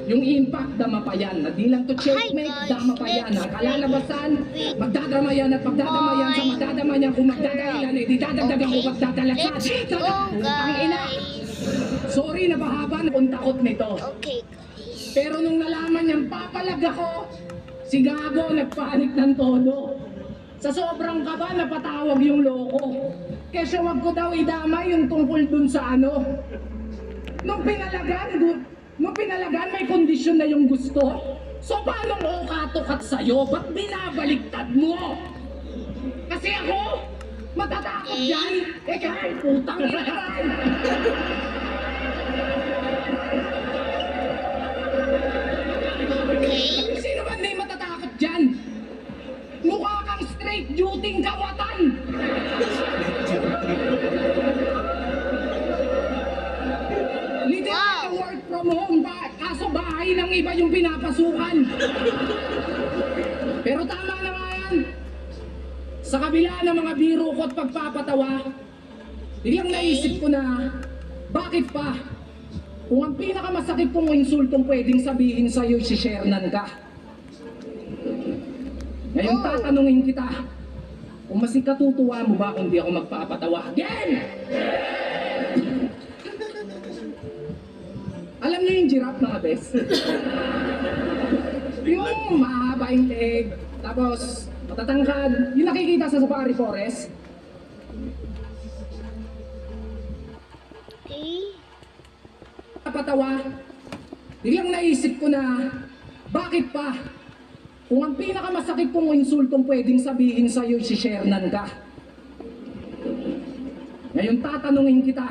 Yung impact, dama pa yan. Di lang to checkmate, dama pa yan. Kalalabasan, magdadrama yan at magdadama yan sa magdadama yan. Kung magdadahilan, eh, di dadagdagan ko magdadalasan. Ang ina. Sorry na bahaba na kung takot nito. Okay. Pero nung nalaman niyang papalag ako, si Gago nagpanik ng todo. Sa sobrang kaba, napatawag yung loko. Kaya wag ko daw idama yung tungkol dun sa ano. Nung pinalagan, may kondisyon na yung gusto. So paano ko katukat sa'yo? Ba't binabaliktad mo? Kasi ako, matatakot dyan. Eh kahit putang ina naman. Okay. Sino ba hindi matatakot dyan? Mukha kang straight duty kawatan. Literal work from home ba? Kaso bahay ng iba yung pinapasukan. Pero tama na nga yan. Sa kabila ng mga biro ko at pagpapatawa, biglang naisip ko na, bakit pa? Kung ang pinakamasakit kong insultong pwedeng sabihin sa'yo, si Shernan ka. Ngayon tatanungin kita, kung mas ikatutuwa mo ba kung di ako magpapatawa? Again! Alam niyo yung giraffe mga bes? Yung mahaba yung leg, tapos matatangkad, yung nakikita sa safari forest. Okay. Patawa, biglang naisip ko na, bakit pa? Kung ang pinakamasakit kong insultong pwedeng sabihin sa'yo, si Shernan ka. Ngayon tatanungin kita,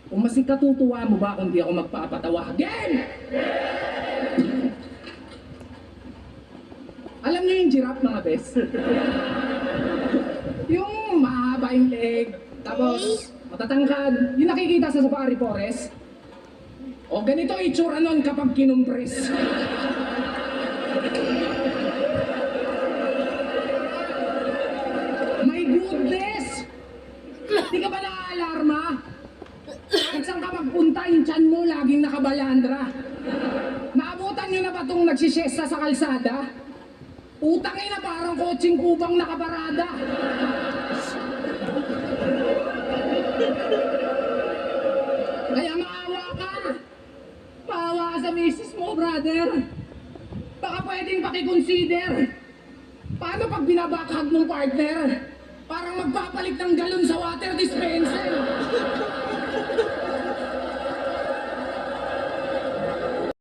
kung mas ikatutuwa mo ba kung di ako magpapatawa? Again! Alam niyo yung giraffe mga bes? Yung mahaba yung leg, tapos matatangkad, yung nakikita sa safari forest. O ganito itsura nun kapag kinumpres. My goodness! Di ka ba na-alarma? Kung saan ka magpunta, yung tiyan mo laging nakabalandra. Naabutan nyo na ba itong nagsisiyesta sa kalsada? Utangin na parang kotseng kubang nakaparada. Kaya maawa ka. Maawa ka sa misis mo, brother. Baka pwedeng pakiconsider. Paano pag binabakhag ng partner? Parang magpapalit ng galon sa water dispenser.